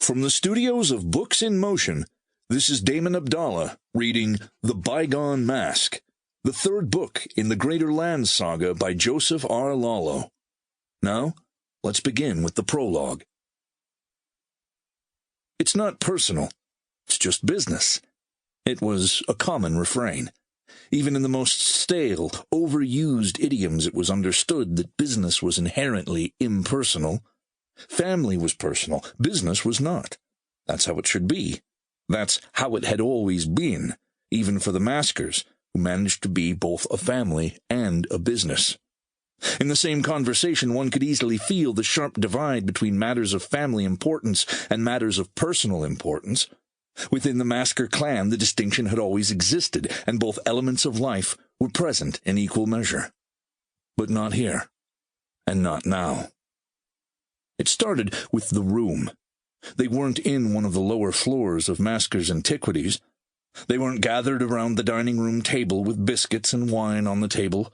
From the studios of Books in Motion, this is Damon Abdallah reading The Bygone Mask, the third book in the Greater Land Saga by Joseph R. Lallo. Now, let's begin with the prologue. It's not personal, it's just business. It was a common refrain. Even in the most stale, overused idioms it was understood that business was inherently impersonal. Family was personal, business was not. That's how it should be. That's how it had always been, even for the Maskers, who managed to be both a family and a business. In the same conversation, one could easily feel the sharp divide between matters of family importance and matters of personal importance. Within the Masker clan, the distinction had always existed, and both elements of life were present in equal measure. But not here, and not now. It started with the room. They weren't in one of the lower floors of Masker's antiquities. They weren't gathered around the dining room table with biscuits and wine on the table.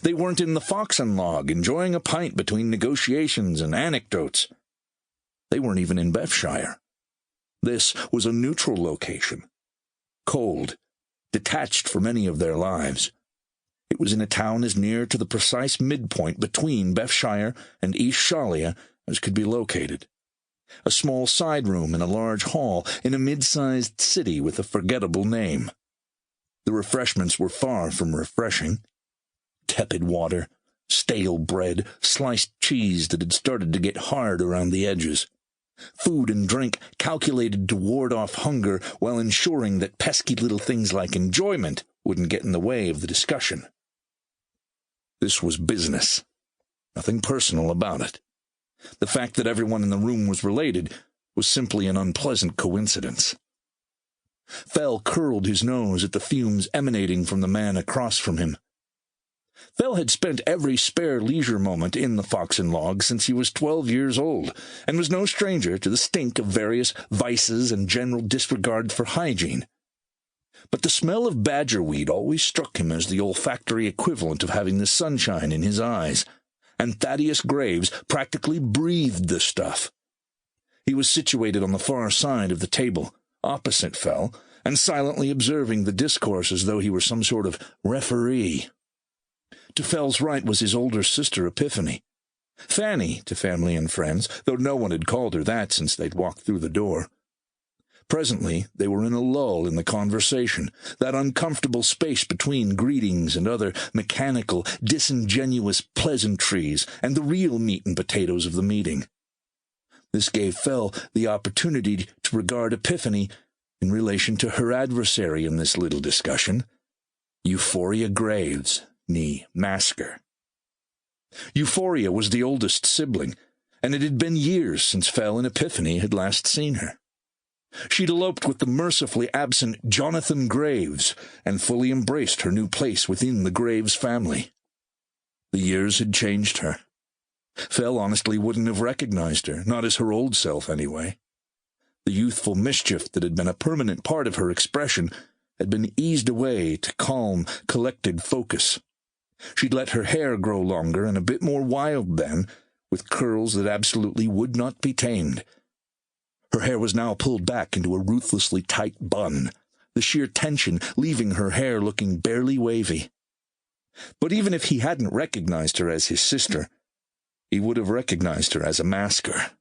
They weren't in the Fox and Log enjoying a pint between negotiations and anecdotes. They weren't even in Bethshire. This was a neutral location. Cold, detached from any of their lives. It was in a town as near to the precise midpoint between Bethshire and East Shalia as could be located. A small side room in a large hall in a mid-sized city with a forgettable name. The refreshments were far from refreshing. Tepid water, stale bread, sliced cheese that had started to get hard around the edges. Food and drink calculated to ward off hunger while ensuring that pesky little things like enjoyment wouldn't get in the way of the discussion. This was business. Nothing personal about it. The fact that everyone in the room was related was simply an unpleasant coincidence. Fel curled his nose at the fumes emanating from the man across from him. Fel had spent every spare leisure moment in the Fox and Log since he was 12 years old, and was no stranger to the stink of various vices and general disregard for hygiene. But the smell of badgerweed always struck him as the olfactory equivalent of having the sunshine in his eyes, and Thaddeus Graves practically breathed the stuff. He was situated on the far side of the table, opposite Fel, and silently observing the discourse as though he were some sort of referee. To Fel's right was his older sister Epiphany. Fanny, to family and friends, though no one had called her that since they'd walked through the door. Presently they were in a lull in the conversation, that uncomfortable space between greetings and other mechanical, disingenuous pleasantries and the real meat and potatoes of the meeting. This gave Fel the opportunity to regard Epiphany in relation to her adversary in this little discussion, Euphoria Graves, née Masker. Euphoria was the oldest sibling, and it had been years since Fel and Epiphany had last seen her. She'd eloped with the mercifully absent Jonathan Graves and fully embraced her new place within the Graves family. The years had changed her. Fel honestly wouldn't have recognized her, not as her old self anyway. The youthful mischief that had been a permanent part of her expression had been eased away to calm, collected focus. She'd let her hair grow longer and a bit more wild then, with curls that absolutely would not be tamed. Her hair was now pulled back into a ruthlessly tight bun, the sheer tension leaving her hair looking barely wavy. But even if he hadn't recognized her as his sister, he would have recognized her as a Masker.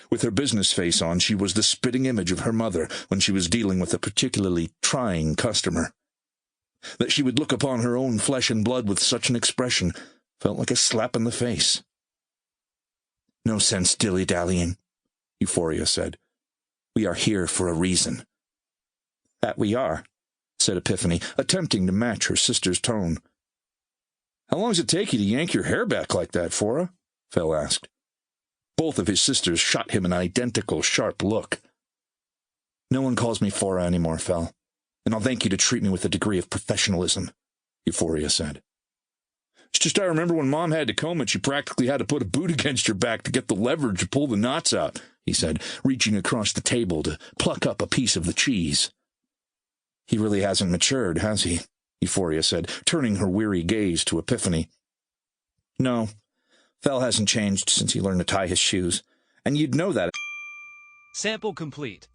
With her business face on, she was the spitting image of her mother when she was dealing with a particularly trying customer. That she would look upon her own flesh and blood with such an expression felt like a slap in the face. "No sense dilly-dallying," Euphoria said. "We are here for a reason." "That we are," said Epiphany, attempting to match her sister's tone. "How long does it take you to yank your hair back like that, Fora?" Fel asked. Both of his sisters shot him an identical sharp look. "No one calls me Fora anymore, Fel, and I'll thank you to treat me with a degree of professionalism," Euphoria said. "It's just I remember when Mom had to comb it, she practically had to put a boot against your back to get the leverage to pull the knots out," he said, reaching across the table to pluck up a piece of the cheese. "He really hasn't matured, has he?" Euphoria said, turning her weary gaze to Epiphany. "No, Fel hasn't changed since he learned to tie his shoes, and you'd know that." Sample complete.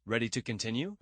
Ready to continue?